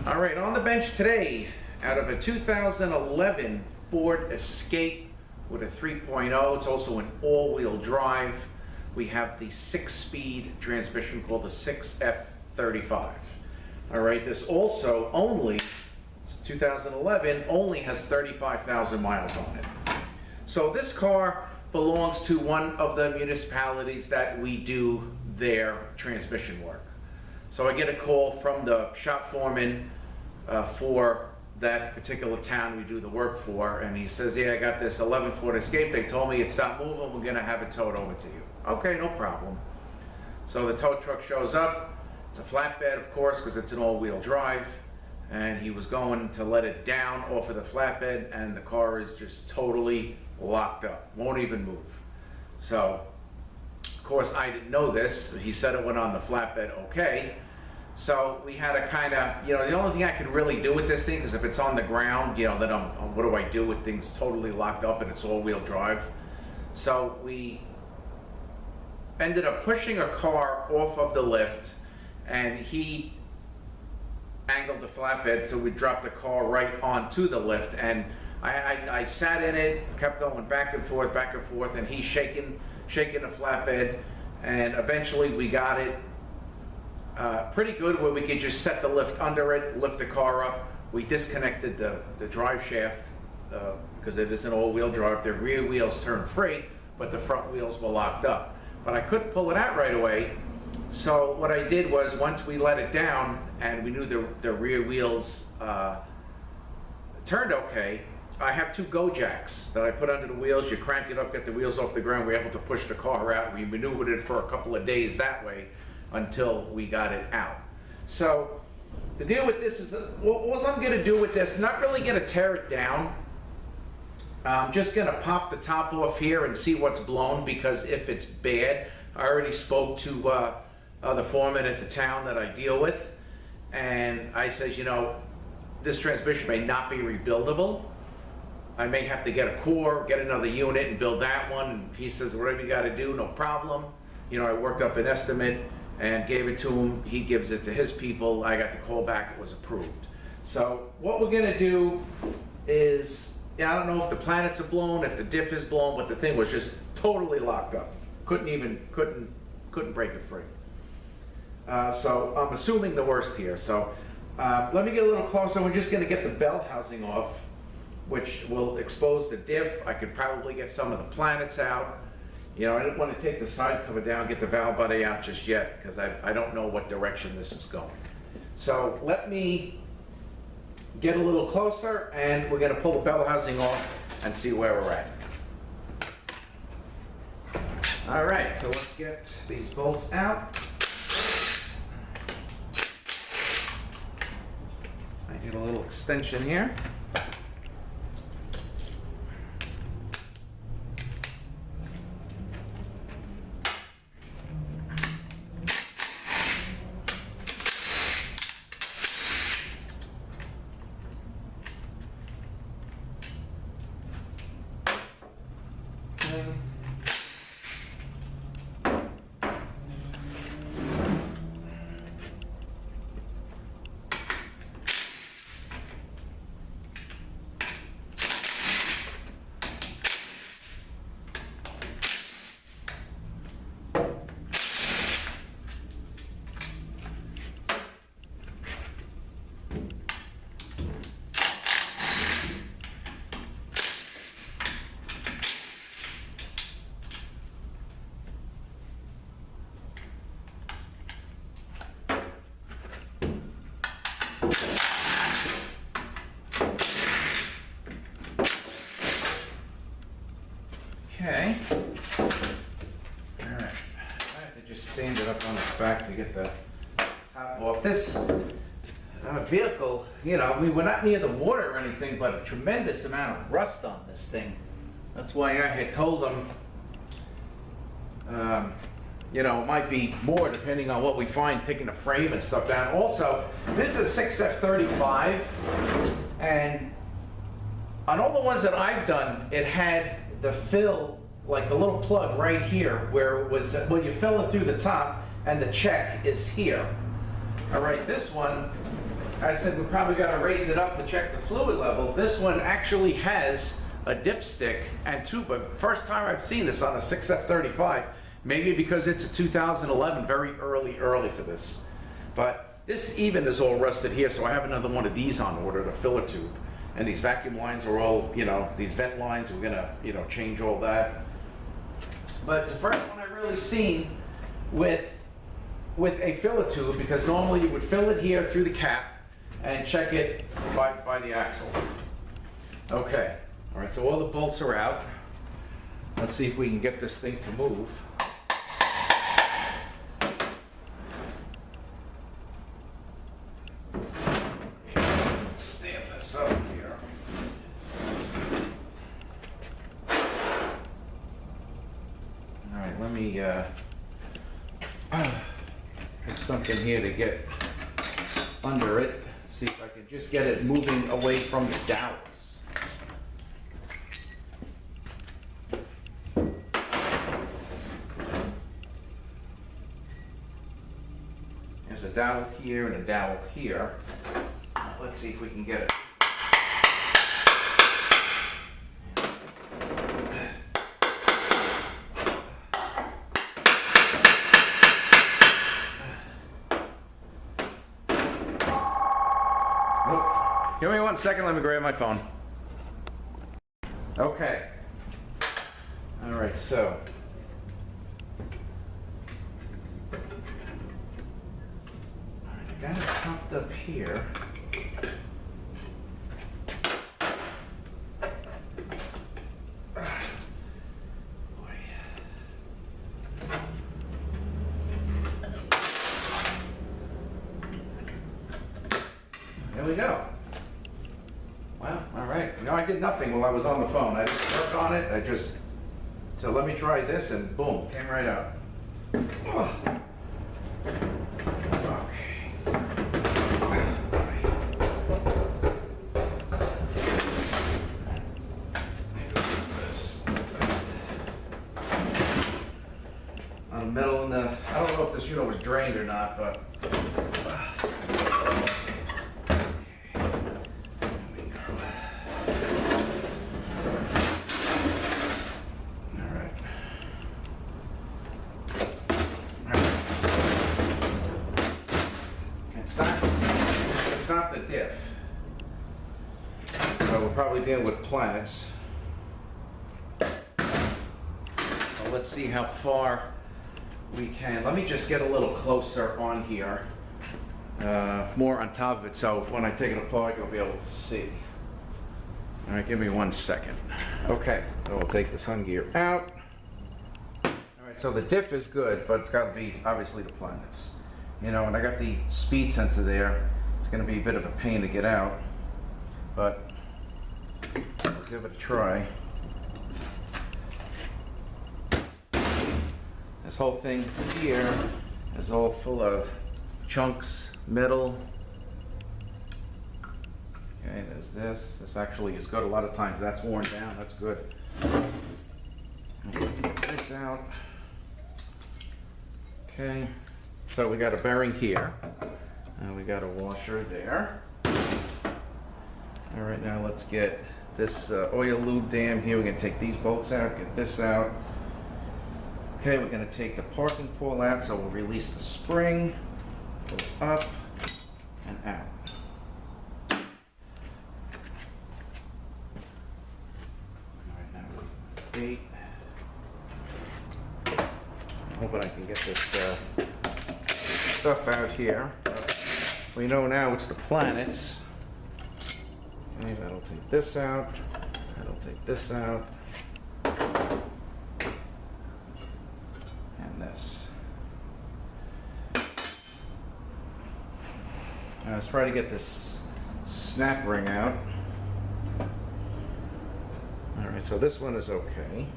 All right, on the bench today, out of a 2011 Ford Escape with a 3.0, it's also an all-wheel drive. We have the 6-speed transmission called the 6F35. All right, this also only, 2011, only has 35,000 miles on it. So this car belongs to one of the municipalities that we do their transmission work. So I get a call from the shop foreman for that particular town we do the work for, and he says, yeah, I got this 11 Ford Escape. They told me it's not moving. We're gonna have it towed over to you. Okay, no problem. So the tow truck shows up. It's a flatbed, of course, because it's an all-wheel drive, and he was going to let it down off of the flatbed, and the car is just totally locked up, won't even move. So, of course, I didn't know this. He said it went on the flatbed okay. So we had to kind of, the only thing I could really do with this thing, because if it's on the ground, then what do I do with things totally locked up and it's all-wheel drive? So we ended up pushing a car off of the lift, and he angled the flatbed so we dropped the car right onto the lift, and I sat in it, kept going back and forth, and he's shaking the flatbed, and eventually we got it pretty good where we could just set the lift under it, lift the car up. We disconnected the drive shaft because it is an all-wheel drive. The rear wheels turned free, but the front wheels were locked up. But I couldn't pull it out right away. So what I did was, once we let it down and we knew the rear wheels turned okay, I have 2 go jacks that I put under the wheels. You crank it up, get the wheels off the ground. We're able to push the car out. We maneuvered it for a couple of days that way until we got it out. So the deal with this is, what I'm going to do with this, not really going to tear it down. I'm just going to pop the top off here and see what's blown, because if it's bad, I already spoke to the foreman at the town that I deal with, and I says, this transmission may not be rebuildable. I may have to get a core, get another unit and build that one. And he says, whatever you got to do, no problem. I worked up an estimate and gave it to him. He gives it to his people. I got the call back, it was approved. So what we're gonna do is, I don't know if the planets are blown, if the diff is blown, but the thing was just totally locked up. Couldn't break it free. So I'm assuming the worst here. So let me get a little closer. We're just gonna get the bell housing off, which will expose the diff. I could probably get some of the planets out. I didn't want to take the side cover down, get the valve body out just yet, because I don't know what direction this is going. So let me get a little closer, and we're going to pull the bell housing off and see where we're at. All right, so let's get these bolts out. I need a little extension here. Okay. All right. I have to just stand it up on its back to get the top off. This vehicle, we're not near the water or anything, but a tremendous amount of rust on this thing. That's why I had told them, it might be more depending on what we find, taking the frame and stuff down. Also, this is a 6F35, and on all the ones that I've done, it had the fill, like the little plug right here, where it was, well, you fill it through the top, and the check is here. All right, this one, I said we probably got to raise it up to check the fluid level. This one actually has a dipstick and tuba. First time I've seen this on a 6F35. Maybe because it's a 2011, very early for this. But this even is all rusted here, so I have another one of these on order, the filler tube. And these vacuum lines are all, you know, these vent lines, we're gonna, you know, change all that. But it's the first one I've really seen with a filler tube, because normally you would fill it here through the cap and check it by the axle. Okay, all right, so all the bolts are out. Let's see if we can get this thing to move. Stand this up here. All right, let me get something here to get under it. See if I can just get it moving away from the dowels. There's a dowel here and a dowel here. Let's see if we can get it. Oh, give me 1 second, let me grab my phone. Okay. All right, so. All right, I got it popped up here. There we go. Well, all right. You know, I did nothing while I was on the phone. I didn't work on it. So let me try this, and boom, came right out. Oh. Okay. This. On the metal in the, I don't know if this unit was drained or not, but. It's not the diff. So we're probably dealing with planets. Well, let's see how far we can. Let me just get a little closer on here. More on top of it, so when I take it apart, you'll be able to see. All right, give me 1 second. Okay, so we'll take the sun gear out. All right, so the diff is good, but it's got to be obviously the planets. You know, and I got the speed sensor there. It's going to be a bit of a pain to get out, but we'll give it a try. This whole thing here is all full of chunks, metal. Okay, there's this. This actually is good. A lot of times that's worn down. That's good. Let's get this out. Okay. So we got a bearing here, and we got a washer there. All right, now let's get this oil lube dam here. We're gonna take these bolts out, get this out. Okay, we're gonna take the parking pole out, so we'll release the spring, go up and out. All right, now we're gate. I'm hoping I can get this stuff out here. We know now it's the planets. Okay, that'll take this out. That'll take this out. And this. Now let's try to get this snap ring out. All right, so this one is okay.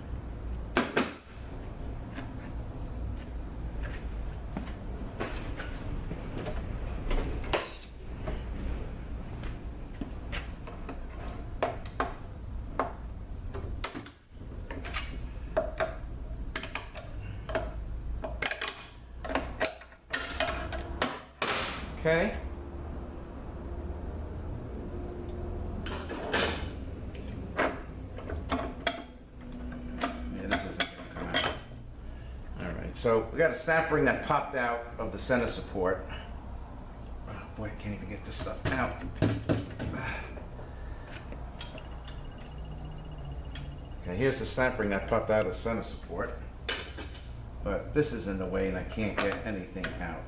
Okay. So we got a snap ring that popped out of the center support. Oh boy, I can't even get this stuff out. Okay, here's the snap ring that popped out of the center support. But this is in the way and I can't get anything out.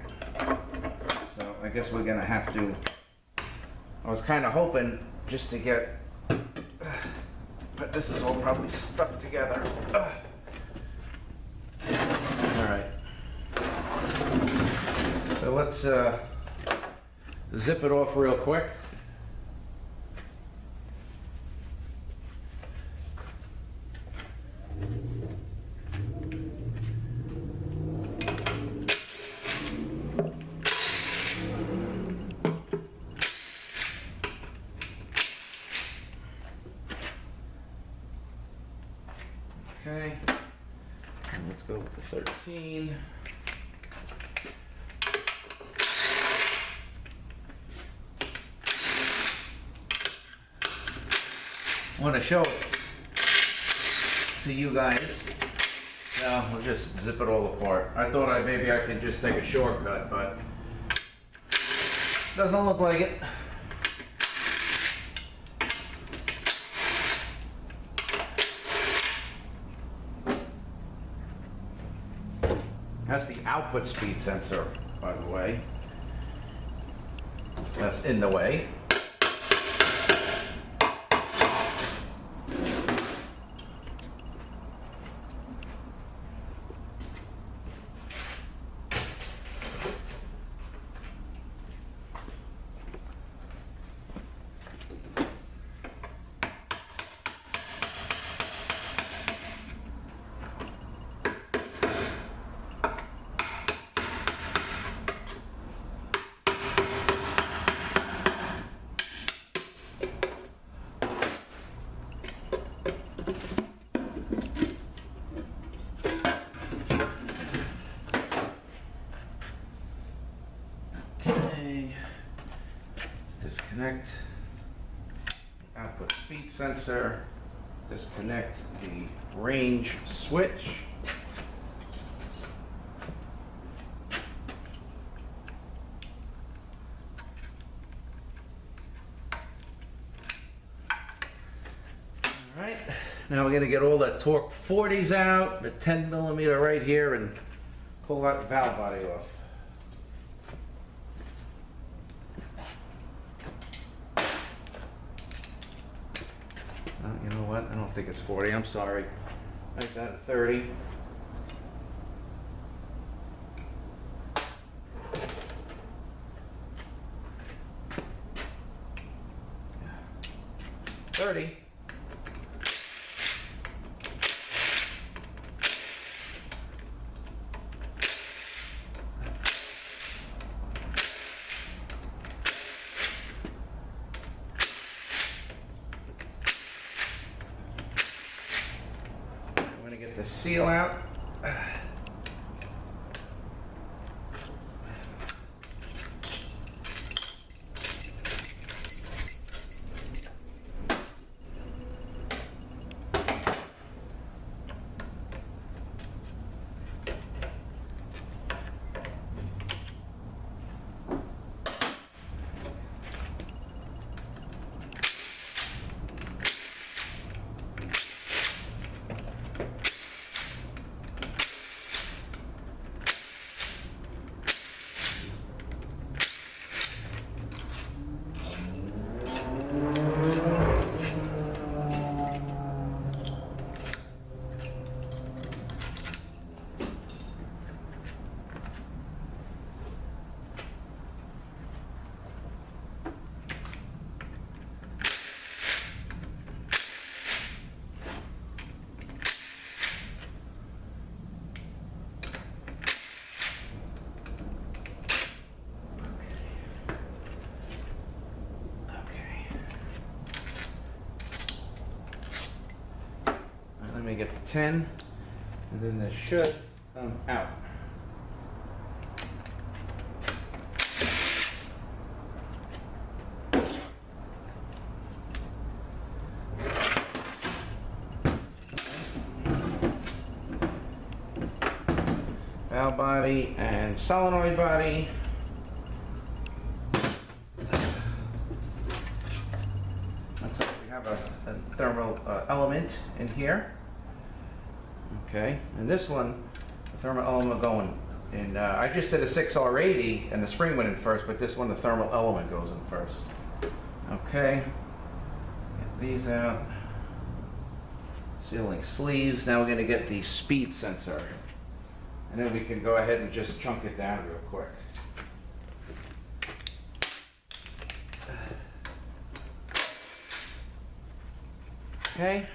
So I guess we're gonna have to, I was kind of hoping just to get, but this is all probably stuck together. All right. So let's zip it off real quick. Okay, and let's go with the 13. I want to show it to you guys. Now we'll just zip it all apart. I thought maybe I could just take a shortcut, but doesn't look like it. That's the output speed sensor, by the way. That's in the way. Disconnect the output speed sensor, disconnect the range switch. All right, now we're going to get all the torque 40s out, the 10 millimeter right here, and pull that valve body off. You know what? I don't think it's 40. I'm sorry. Make that a 30. Yeah. 30. Get the seal out. Let me get the 10, and then this should come out. valve body and solenoid body. Looks like we have a thermal element in here. Okay, and this one, the thermal element going in, I just did a 6R80 and the spring went in first, but this one, the thermal element goes in first. Okay, get these out. Sealing sleeves. Now we're going to get the speed sensor. And then we can go ahead and just chunk it down real quick. Okay.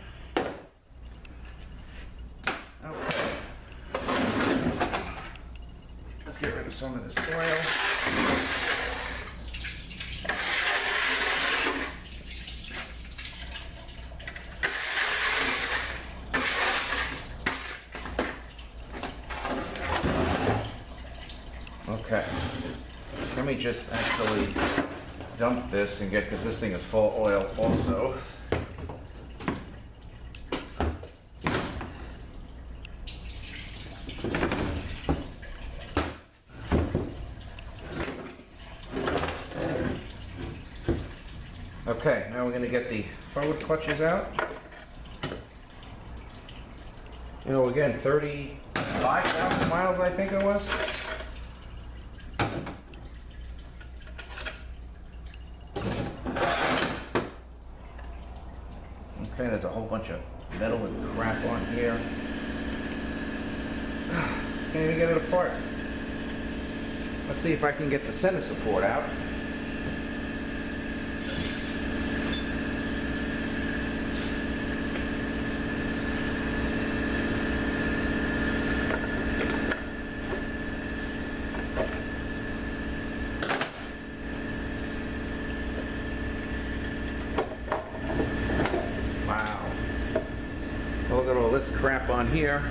Okay. Let's get rid of some of this oil. Okay, let me just actually dump this and get, because this thing is full of oil also. Okay, now we're going to get the forward clutches out. You know, again, 35,000 miles I think it was. Okay, there's a whole bunch of metal and crap on here. Can't even get it apart. Let's see if I can get the center support out. Look at all this crap on here.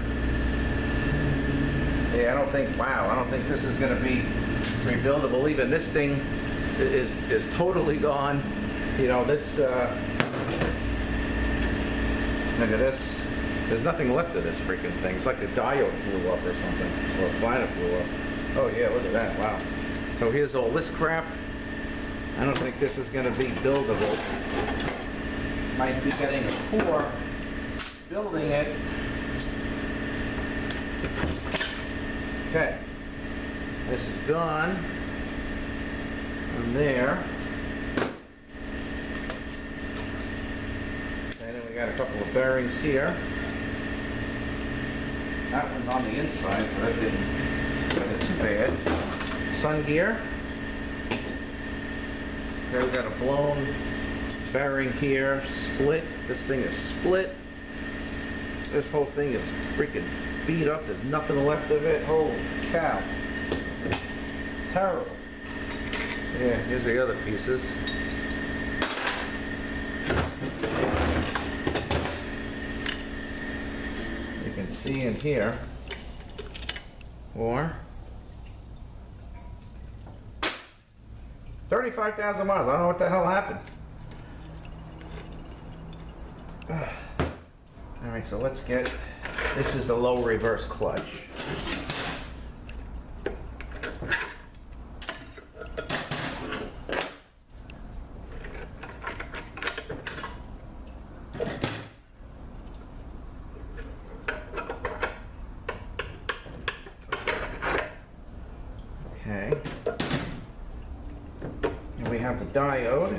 Yeah, I don't think this is going to be rebuildable. Even this thing is totally gone. You know, this, look at this. There's nothing left of this freaking thing. It's like the diode blew up or something, or a planet blew up. Oh yeah, look at that, wow. So here's all this crap. I don't think this is going to be buildable. Might be getting a pour building it. Okay, this is gone from there. And then we got a couple of bearings here. That one's on the inside, so that didn't get too bad. Sun gear. Okay, we got a blown bearing here, split. This thing is split. This whole thing is freaking beat up. There's nothing left of it. Holy cow. Terrible. Yeah, here's the other pieces. You can see in here. Or 35,000 miles. I don't know what the hell happened. All right, so let's get, this is the low reverse clutch. Okay. And we have the diode.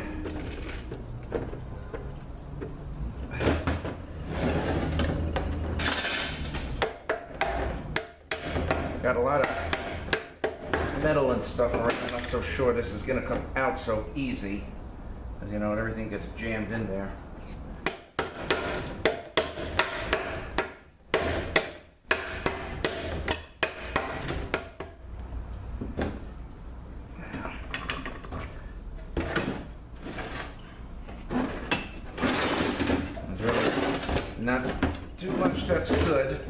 Got a lot of metal and stuff around. I'm not so sure this is going to come out so easy. As you know, everything gets jammed in there. There's really not too much that's good.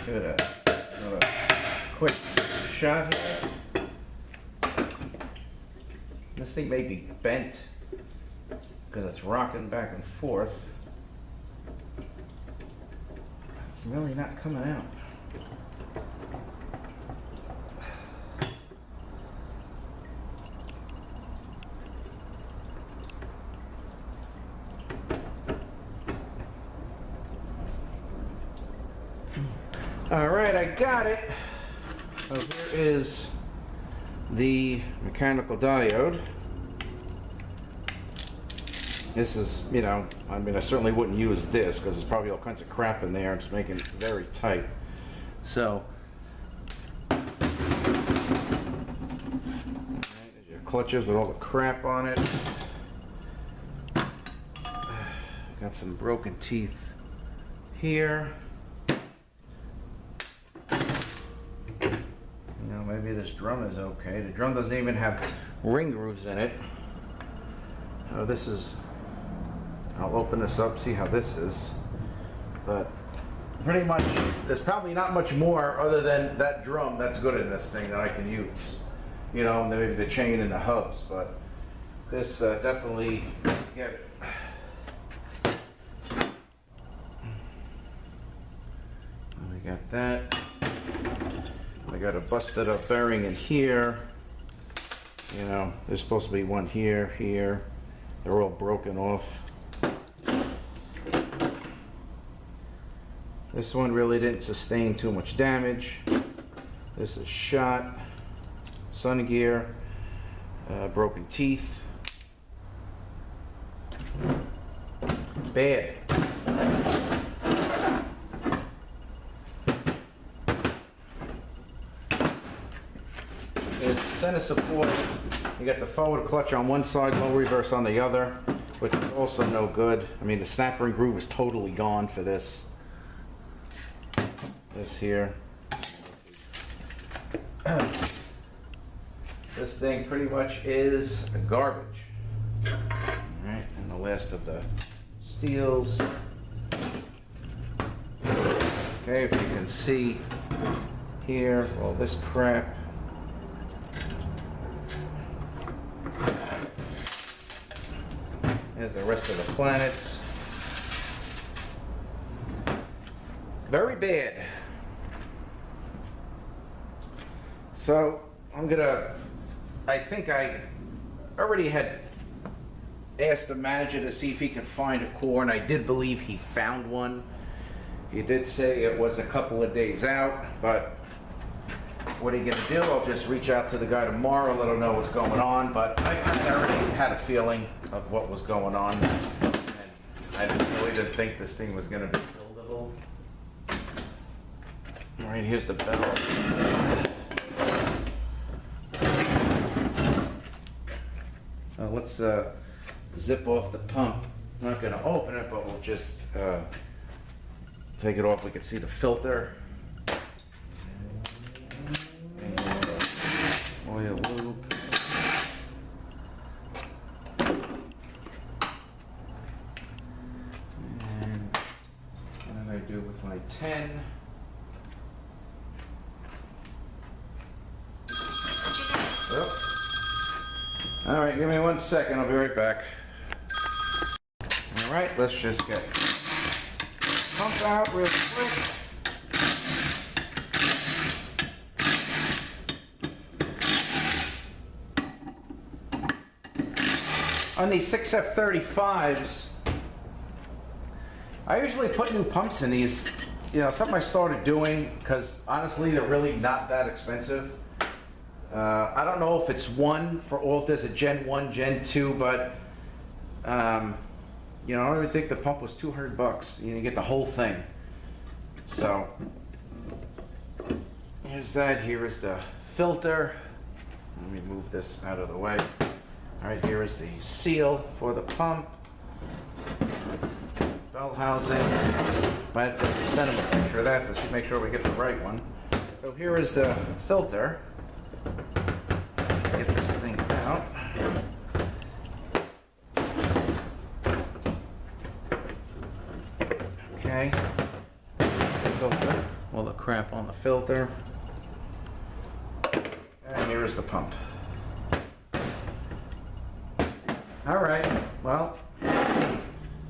Give it another quick shot here. This thing may be bent because it's rocking back and forth. It's really not coming out. All right, I got it. So here is the mechanical diode. This is, you know, I mean, I certainly wouldn't use this because there's probably all kinds of crap in there. It's making it very tight. So, all right, there's your clutches with all the crap on it. Got some broken teeth here. You know, maybe this drum is okay. The drum doesn't even have ring grooves in it. Oh, this is, I'll open this up, see how this is. But pretty much, there's probably not much more other than that drum that's good in this thing that I can use. You know, maybe the chain and the hubs, but this definitely get it. We got that. I got a busted up bearing in here. You know, there's supposed to be one here, here. They're all broken off. This one really didn't sustain too much damage. This is shot. Sun gear. Broken teeth. Bad. Center support, you got the forward clutch on one side, low reverse on the other, which is also no good. I mean, the snap ring groove is totally gone for this. This here. This thing pretty much is garbage. All right, and the last of the steels. Okay, if you can see here, all this crap. There's the rest of the planets. Very bad. So I think I already had asked the manager to see if he could find a core, and I did believe he found one. He did say it was a couple of days out, but what are you gonna do? I'll just reach out to the guy tomorrow, let him know what's going on, but I already had a feeling of what was going on, and I really didn't think this thing was gonna be buildable. All right, here's the bell. Let's zip off the pump. I'm not gonna open it, but we'll just take it off. We can see the filter. Oil loop. And what did I do with my 10? Oh. All right, give me 1 second. I'll be right back. All right, let's just get pump out real quick. On these 6F35s, I usually put new pumps in these. You know, something I started doing because honestly, they're really not that expensive. I don't know if it's one for all, if there's a Gen 1, Gen 2, but you know, I don't even think the pump was $200. You get the whole thing. So here's that. Here is the filter. Let me move this out of the way. All right, here is the seal for the pump. Bell housing. Might have to send him a picture of that to make sure we get the right one. So here is the filter. Get this thing out. Okay. Filter. all the crap on the filter. And here is the pump. All right, well,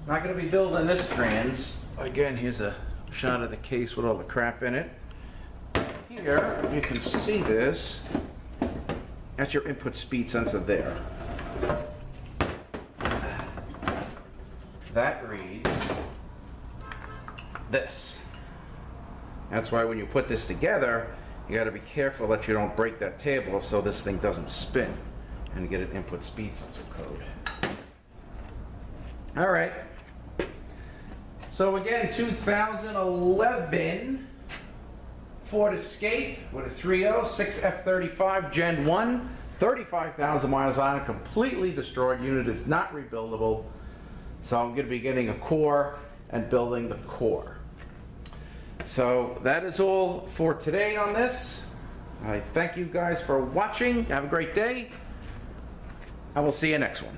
not gonna be building this trans. Again, here's a shot of the case with all the crap in it. Here, if you can see this, that's your input speed sensor there. That reads this. That's why when you put this together, you got to be careful that you don't break that table so this thing doesn't spin and you get an input speed sensor code. All right. So again, 2011 Ford Escape with a 3.0, 6F35 Gen 1, 35,000 miles on it, completely destroyed. Unit is not rebuildable. So I'm going to be getting a core and building the core. So that is all for today on this. I thank you guys for watching. Have a great day. I will see you next one.